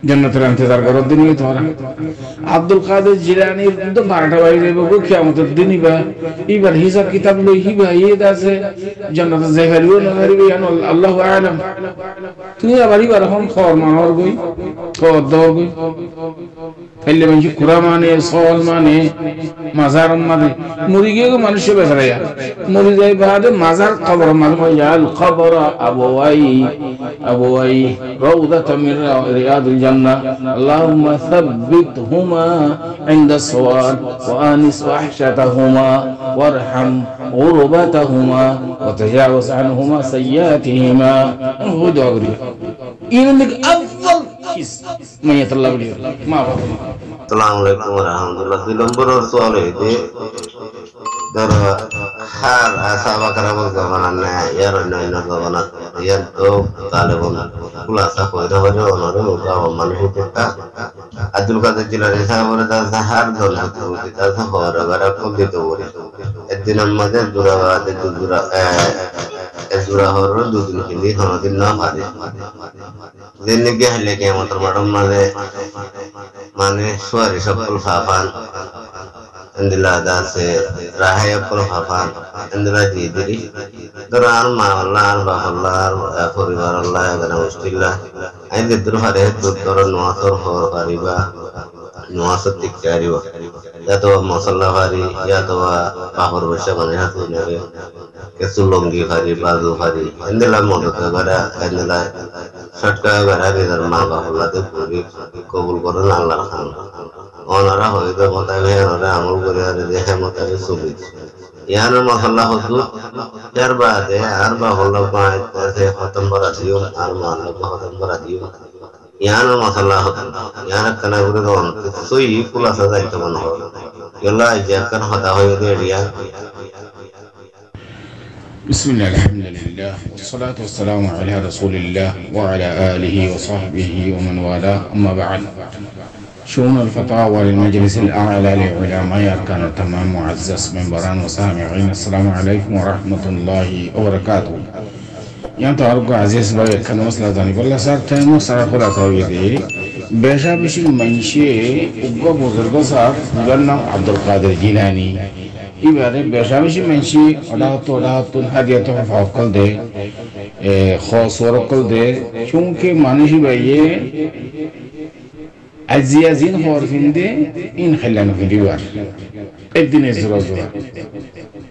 জান্নাতের ইন্তজার করার দিনই তোমরা আব্দুল কাদের জিলানীর তো 12টা বাজে যাবে কিয়ামতের দিন এবার হিসাব কিতাব লই হিবা ইয়েদ আছে জান্নাতে যাই ফেলবো না ফেলবো আল্লাহু আ'লাম তুমি আবার এবার এখন খবর মানর গই খবর দাও গই ফেললে মানুষ কুরা মানে সওয়াল মানে মাজার মানে মরি গিয়ে মানুষের বেচারা মরি যাই বাদে মাজার কবর মানে ইয়াল কবর আবওয়াই রাউদাতাম মিন রিয়াদিল জান্নাহ আল্লাহুম্মা সাব্বিতহুমা ইনদা সওয়াল ওয়া আনিস ওয়াহশাতাহুমা ওয়ারহাম গুরবাতাহুমা ওয়া তাজাওয়াজ আনহুমা সাইয়্যাতিহিমা হুদাগরি ইনদিক আফদল কিস মাইয়াতুল্লাহ বলি মা বাবা আসসালামু আলাইকুম ওয়া রাহমাতুল্লাহ। 2 নম্বর সওয়াল হইতে ধর হার সাহাবা کرام জমানা না ইয়ার নয় না জমানা ইয়ার তো তালেবান খুলাসা কইরা হলো ওনারে গাও মানুষ তা আব্দুল কাদের জিলানী সাহেবের দা হার দল হতো তা হওয়ার আবার কোন দিতে বলে একদিন আমাদের দুরাবাদে দুরা এজুরা হওয়ার দুদিন হিন্দি হনদিন না পারে দিন গিয়ে হলে কি আমাদের ম্যাডাম মানে সুয়ারি সকল ফাফান Alhamdulillah dase rahaya kol hafan Alhamdulillah didiri doran ma Allah ba Allah poribar Allah gana mustillah ay didur hare doran nuasor hor pariba nuasor tikkariba ya to masalla hari ya to pahor basha bane hatu nare kesulongi hari bazu hari Alhamdulillah modota gara Alhamdulillah shatka gara bidar ma ba Allah te puri কবুল করেন আল্লাহ খান ওনারা হয়তো মোতাবেক ওরা আমল করে আর দেখে মোতাবেক চলি ইয়ানোর মশলা হতো এর বাদে আর বা হল্লা পাঁচে খতম করা দিও আর মহল্লা খতম করা দিও ইয়ানোর মশলা হতো ইয়ানোর কানা করে সই খুলাসা যাইতে মনে হয় এগুলা যেখান হতা হয়ে রিয়া بسم الله الحمد لله والصلاة والسلام على رسول الله وعلى آله وصحبه ومن والاه أما بعد شؤون الفتاوى للمجلس الأعلى لعلماء أركان التمام معزز منبران وسامعين السلام عليكم ورحمة الله وبركاته يعني أرجو عزيز باي كان وصل ذاني والله صار تيمو صار خلا تويدي بيشا بشي منشي وقو بزرگ صار جنة عبد القادر جيلاني এবারে বেশাবেশি মানুষই ওটা হাদিয়াত ফকল দে খস ওরকল দে চুমকে মানুষই বাইয়ে আজিয়াজিন হওয়ার ফিন্দে ইন খেলানো ফিরিবার একদিনে জোরা জোরা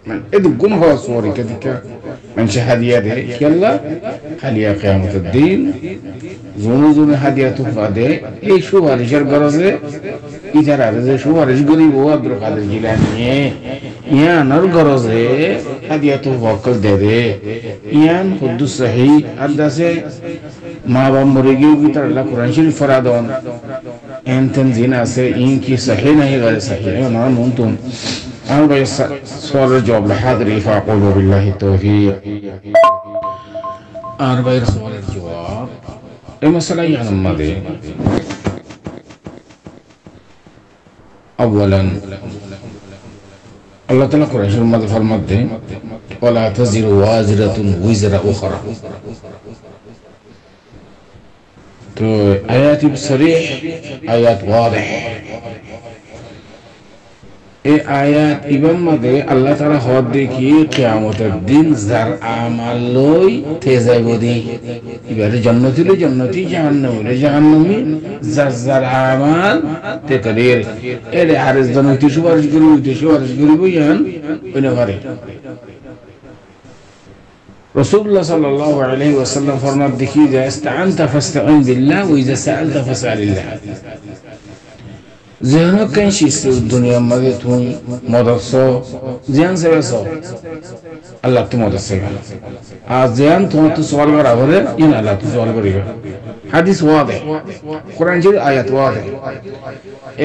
মানে এদু গুণ হওয়া সোয়ারি কেদিকা মানুষে হাদিয়া দে খেলা হাদিয়া কিয়ামতের দিন জোনে জোনে হাদিয়া তুফা দে এই সুপারিশের গরজে ইধার আর যে সুপারিশ গরিব ও আব্দুল কাদের জিলানী ইয়ানোর গরজে হাদিয়াতুল ওয়াকল দে ইয়ান খুদ্দুস সহি আদাসে মা বাবা মরে গিয়ে তার আল্লাহ কোরআন শরীফ ফরাদন এনতেন জিন আছে ইন কি সহি নাই গারে সহি না মুনতুম আর ভাই সওয়ালের জবাব হাদরি ফাকুলু বিল্লাহি তাওফীক আর ভাই সওয়ালের জবাব এই মাসলা ইয়ান মাদে اولا الله تعالى قرآن شريف ماذا فرمت ولا تزر وازرة وزر أخرى تو آيات بصريح آيات واضح এই আয়াত ইবাম মধ্যে আল্লাহ তাআলা হদ দেখি কিয়ামতের দিন যার আমাল লই তে যাইব দি এবারে জান্নাতি হলে জান্নাতি জাহান্নাম হলে জাহান্নামী যার আমাল তে করির এর আরেস জান্নাতি সুপারিশ করিব ইয়ান ওইনা পারে রাসূলুল্লাহ সাল্লাল্লাহু আলাইহি ওয়াসাল্লাম ফরমান দেখি যে ইসতাআনতা ফাস্তাঈন বিল্লাহ ওয়া ইযা সাআলতা ফাসআলিল্লাহ যেন কেন শিশু দুনিয়ার মধ্যে তুমি মদত জিয়ান সেবা আল্লাহ তো মদত সেবা আর জিয়ান তোমার তো সওয়াল করা হলে ইন আল্লাহ তো সওয়াল করিবে হাদিস ওয়াদে কোরআন শরীফ আয়াত ওয়াদে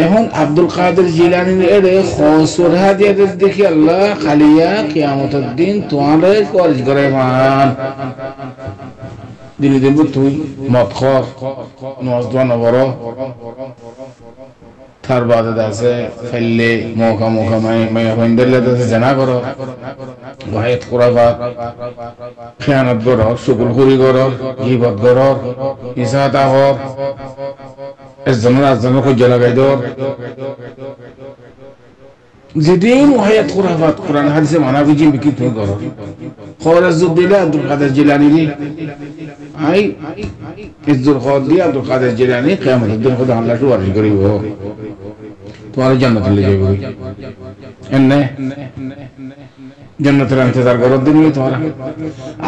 এখন আব্দুল কাদের জিলানী এর খসর হাদিয়াত দেখি আল্লাহ খালিয়া কিয়ামতের দিন তোমারে কর্জ করে মান দিনে দিন তুই মদ খর নজওয়ান বড় তার বাদে আছে ফেললে মৌকা মৌকা মায়া ফেন্ডেলে আছে জানা করো ওয়াহিদ খুরাফাত খেয়ানত করো শুকুর খুরি করো গিবত করো ইসাতা হর একজনের খুঁজে লাগাই দর যেদিন ওয়াহিদ খুরাফাত কোরআন হাদিসে মানা বুঝি বিকৃত করো খরাজুদ্দিল্লাহ আব্দুল কাদের জিলানী আই ইজ্জুল খাদি আব্দুল কাদের জিলানী কিয়ামতের দিন খোদা আল্লাহ সুপারিশ করিব তোমার জান্নাতে নিয়ে যাবে এনে জান্নাতের ইন্তজার করো দিন তোমার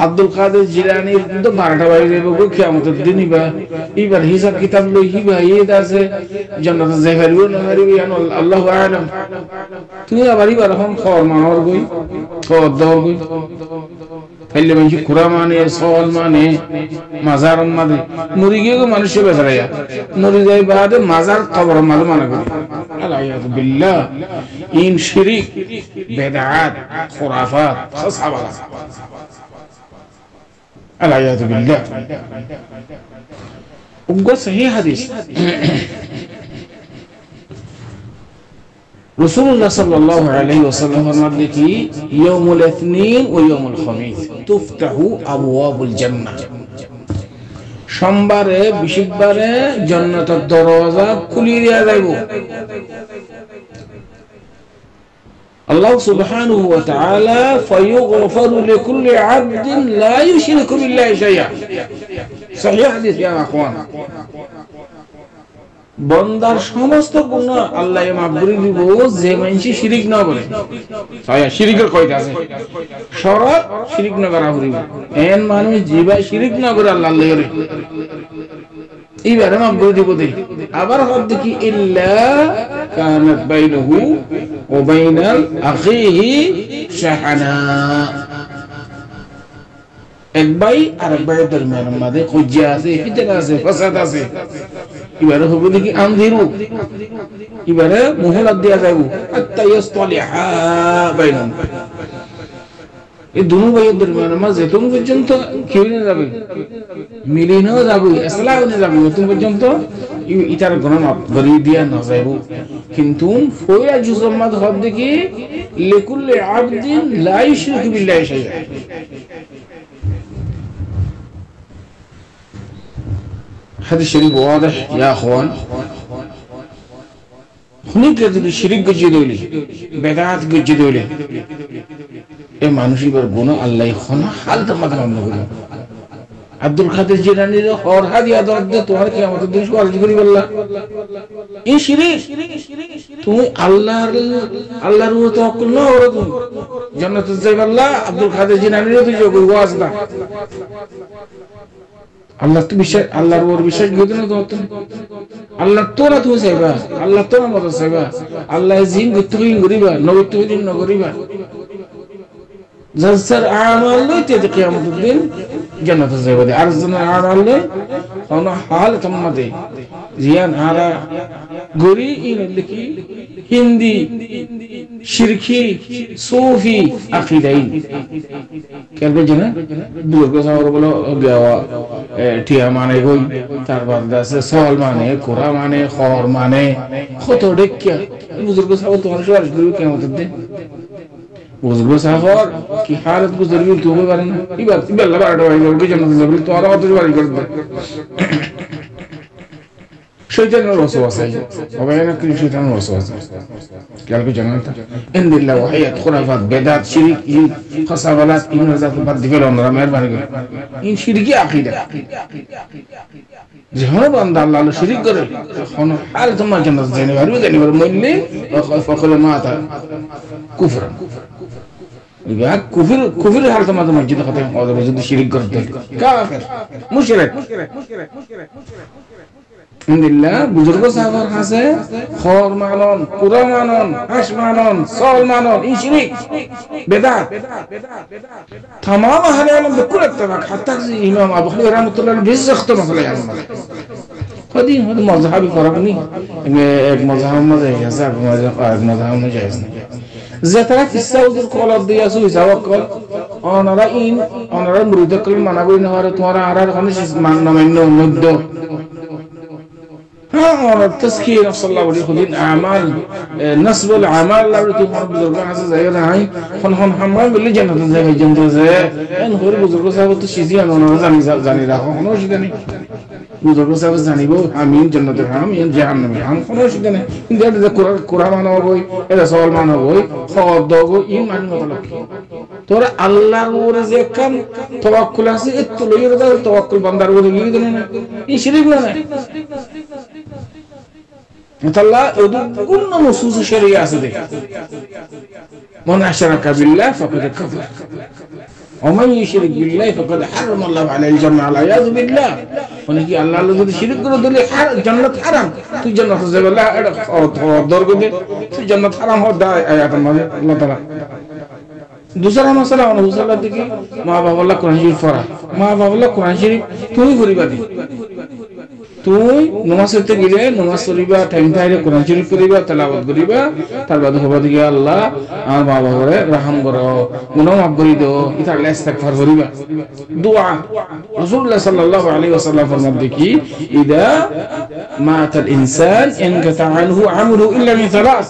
আব্দুল কাদের জিলানী তো 12টা বাজে যাবে গো কিয়ামতের দিন এবার হিসাব কিতাব লই হিবা ইদ আছে জান্নাতে যাই পারবো না পারবো আল্লাহু আ'লাম তুমি আবার এবার এখন খবর মানর গই খবর দাও গই ফেললে মানুষ কুরা মানে সওয়াল মানে মাজার মানে মরি গিয়ে মানুষ বেচারাইয়া মরি যাই বাদে মাজার কবর মাঝে মানে করি আলাইয়াতু বিল্লাহ ইন শিরিক বিদআত খুরাফাত খাসাবালা আলাইয়াতু বিল্লাহ উগো সহিহ হাদিস রাসূলুল্লাহ সাল্লাল্লাহু আলাইহি ওয়াসাল্লাম ফরমাতে কি ইয়াউমুল ইসনিন ওয়া ইয়াউমুল খামিস তুফতাহু আবওয়াবুল জান্নাহ সোমবারে বৃহস্পতিবারে জান্নাতের দরজা খুলে দেয়া যাইব আল্লাহ সুবহানাহু ওয়া তাআলা ফায়ুগফারু লিকুল্লি আবদিন লা ইউশরিকু বিল্লাহি শাইআ সহিহ হাদিস ইয়া আখওয়ান বন্দার সমস্ত গুনাহ আল্লাহ মাফ করে দিব যে মানুষ শিরিক না করে ছায়া শিরিকের কয়টা আছে শরত শিরিক না করা হইব এন মানুষ জিবা শিরিক না করে আল্লাহ আল্লাহরে এইবারে মাফ করে দিব দেই আবার হদ কি ইল্লা কানাত বাইনহু ওয়া বাইনাল আখিহি শাহানা এক ভাই আর এক ভাইয়ের দরমিয়ানের মধ্যে খুঁজিয়া আছে ফিতনা আছে ফাসাদ আছে এবারে হবে দেখি আনজিরু এবারে মোহলাত দেয়া যাইব হাত্তা ইয়াসতালিহা বাইনাহুম এই দুনো ভাইয়ের দরমিয়ানের মাঝে তুমি পর্যন্ত কেউ না যাবে মিলিয়ে না যাবে ইসলাম না যাবে তুমি পর্যন্ত ইতার গুনাহ মাফ করে দিয়া না যাইব কিন্তু ফয়া জুজমাত হদ দেখি লিকুল্লি আবদিন লা ইউশরিকু বিল্লাহি শাইআ حديث شريف واضح يا اخوان هناك الشريك جدولي بدعات جدولي اي মানুষই বড় গুনাহ আল্লাহ ক্ষমা হালত মাথা বন্ধ করে আব্দুল কাদের জিলানীর হর হাদিয়া দরদ তোমার কিয়ামতের দিন সুপারিশ করি আল্লাহ এই শিরিক তুমি আল্লাহর উপর তাওয়াক্কুল না করো তুমি জান্নাতে যাইবা আল্লাহ আব্দুল কাদের জিলানীর তো যোগ ওয়াজদা আল্লাহ তো বিশ্বাস আল্লাহর উপর বিশ্বাস করতে না তো আল্লাহ তোরা তুমি চাইবা আল্লাহ তোরা মত চাইবা আল্লাহ জিন গুতুই গরিবা নবতুই দিন নগরিবা জাসার আমাল লইতে কিয়ামতের দিন জান্নাতে যাইবা আর জান্নার আমাল লই কোন হাল তোমাদে জিয়ান হারা গরি ইন লিখি হিন্দি শিরকি সুফি আকিদাইন কেন জানা দুর্গ সাগর বলো গাওয়া টিয়া মানে কই তারপর আছে সল মানে কোরা মানে খর মানে কত ডেকিয়া বুজুর্গ সাগর তোমার সুপারিশ করবে কিয়ামতের দিন বুজুর্গ সাগর কি হালত গুজরবি তুমি পারে না এবার আল্লাহ বারটা বাড়ি জান্নাতে যাবে তো আর কত বাড়ি করবে শয়তানের ওয়াসওয়াসা হবে না কি শয়তানের ওয়াসওয়াসা কালকে জানাতা ইনদিল্লাহ ওয়াহিয়াত খুরাফাত বিদআত শিরিক খাসাবালাত ইবন জাত বাদ দিবেন আমরা মেহেরবানি করে ইন শিরকি আকীদা যখন বান্দা আল্লাহ শিরিক করে তখন হাল তোমার জান্নাত যাবে জানিবার মইলে ফকল মাতা কুফর ইয়া কুফর হাল তোমার মসজিদ খাতে ওদের যদি শিরিক করতে কাফের মুশরিক ইনদিল্লাহ বুজুর্গ সাহাবার কাছে খর মানন কুরা মানন হাস মানন সল মানন এই শিরিক বিদআত तमाम আহলে ইলম বিকুল ইত্তেফাক হাত্তা ইমাম আবু হানিফা রাহমাতুল্লাহ আলাইহি ইখতলাফ মাসলা কদিন হদ মাযহাবি ফরক নি এক মাযহাব মধ্যে আছে এক মাযহাব মধ্যে জায়েজ না যারা ফিসাউজুর কলাদ দিয়া সুই তাওয়াক্কুল ওনারা মুরিদকল মানা করি না আর তোমার আর কোন মান নামান্য মধ্য और तस्कीर नफ्स अल्लाह वली खुदिन अमाल नस्ब अल अमाल ला तो हर बुजुर्ग हस जाय रहाई खन खन हम बिल्ली जन्नत जाय जन्नत जाय एन हर बुजुर्ग साहब तो चीज़ आनो जानी राखो कोनो शिदने बुजुर्ग साहब जानिबो आमीन जन्नत हम इन जहन्नम हम कोनो शिदने इंदे कुरान मानो होई एदा सवाल मानो होई खद दगो ईमान मतलब तोरा अल्लाहर ओरे जे कम तवक्कुल আছে এত লইর দাও তওয়াক্কুল বান্দার ওরে গিয়ে দেন না এই শিরক না তাআলা কোন নসুস শরিয়া আছে দেখ মান আশরাকা বিল্লাহ ফাকাদ কাফার ومن يشرك بالله فقد حرم الله عليه الجنة على ياذ بالله ونجي الله যদি শিরক করে দিলে জান্নাত হারাম তুই জান্নাত যাবে না এটা দরগ দে তুই জান্নাত হারাম হয় দা আয়াত মানে আল্লাহ তাআলা दूसरा मसला मसला देखिए माँ बाप अल्लाह कुरान शरीफ पढ़ा माँ बाप अल्लाह कुरान शरीफ तुम ही करीबा दी तुम नमाज पढ़ते गिरे नमाज पढ़िबा टाइम टाइम कुरान शरीफ पढ़िबा तिलावत करिबा तार बाद होबा दिया अल्लाह आर माँ बाप रे रहम करो गुनाह माफ करि दो इता अल्लाह इस्तिगफार करिबा दुआ रसूलुल्लाह सल्लल्लाहु अलैहि वसल्लम फरमाते कि इदा मात الانسان انقطع عنه عمله الا من ثلاث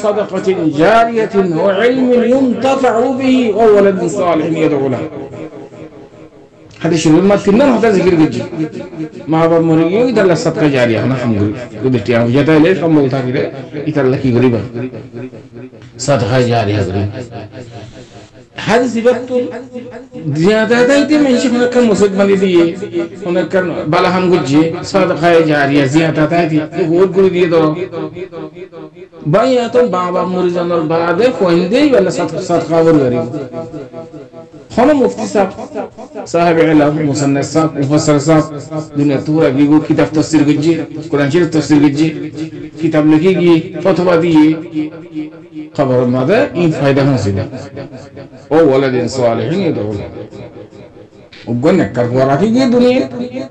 صدقه جاريه وعلم ينتفع به وولد صالح يدعو له هذا شنو ما تنم هذا ذكر جدي ما باب مريو إذا الله صدقة جارية أنا هم قلت يا وجد ليش هم قلت كده إذا الله كي غريبة صدقة جارية غريب هذا سبب زيادة ده من شيء هناك مسجد مالديه هناك بالا هم قجي صدقة جارية زيادة ده هو قول ديه ده بايا تو بابا مريضان البلاد فويندي ولا صدقة غريب خانه مفتي صاحب علم مصنف صاحب مفسر صاحب दुनिया पूरा वीगो किताब तफसीर गज्जे कुरान शरीफ तफसीर गज्जे किताब लिखेगी फतवा दिए खबर मादा इन फायदा हासिल ओ वलद सालिहिन यदऊ उगन कर वराकी की दुनिया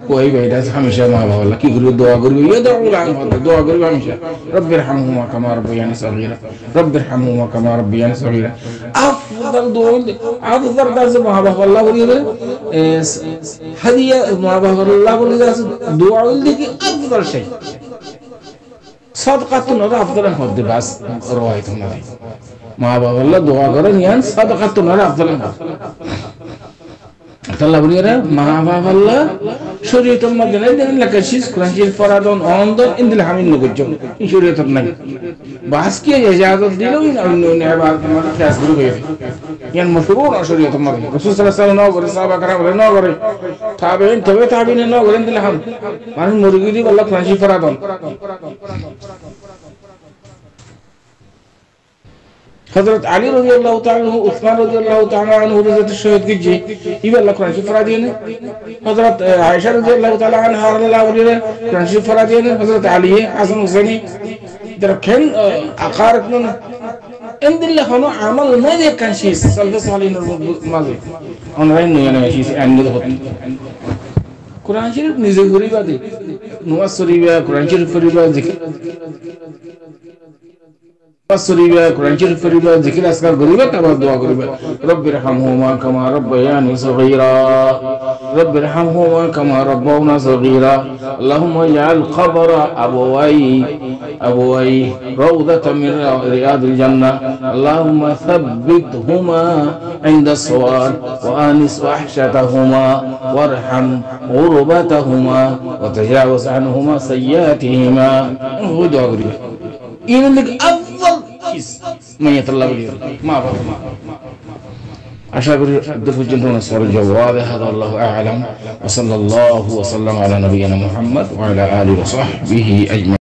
कोई बेटा हमेशा मां बाप अल्लाह की गुरु दुआ करो यदऊ ला दुआ करो हमेशा रब इरहमहुमा कमा रब्बयानी सगीरा रब इरहमहुमा कमा रब्बयानी सगीरा अफضل दुआ अफضل दर्ज मां बाप अल्लाह बोलिए हदिया मां बाप अल्लाह बोलिए दुआ बोलिए कि अफضل शय सदका तो अफضل होते बस रवायत हमारी मां बाप अल्लाह दुआ करें यानी सदका तो अफضل Allah beliau maha Allah syariat magana dengan lakashis Quran Sharif faradon ondon indil hamin nugujum syariat nabi bahas kiya ijazat dilo in annu ibad kamar class guru gaya yan mashhur syariat nabi Rasul sallallahu alaihi wasallam gore sahaba karam no gore tabi'in no gore indil ham man murgidi Allah Quran Sharif faradon حضرت علي رضي الله تعالى عنه عثمان رضي الله تعالى عنه رضيت الشهيد كجي يبقى الله قرآن شريف فرادين حضرت عائشة رضي الله تعالى عنها الله وليه قرآن شريف فرادين حضرت علي حسن حسيني دركن أقاربنا عند الله خلوا عمل ما ذي كان شيء سلف صالحين الماضي أنا رأينا يعني شيء عندنا قرآن شريف نزل غريبة دي نواس غريبة قرآن شريف غريبة ذكر الصليبة قرآن شريف فريبة ذكر أسكار غريبة تبع دعاء غريبة رب ارحمهما كما ربياني صغيرا رب ارحمهما كما ربونا صغيرا اللهم اجعل قبر أبوي روضة من رياض الجنة اللهم ثبتهما عند الصواب وآنس وحشتهما وارحم غربتهما وتجاوز عنهما سيئاتهما هو دعاء غريبة إن لك أفضل شيء ما يطلب لي ما بعرف أشكر الدفع جنتنا صار الجواب هذا الله أعلم وصلى الله وسلم على نبينا محمد وعلى آله وصحبه أجمعين.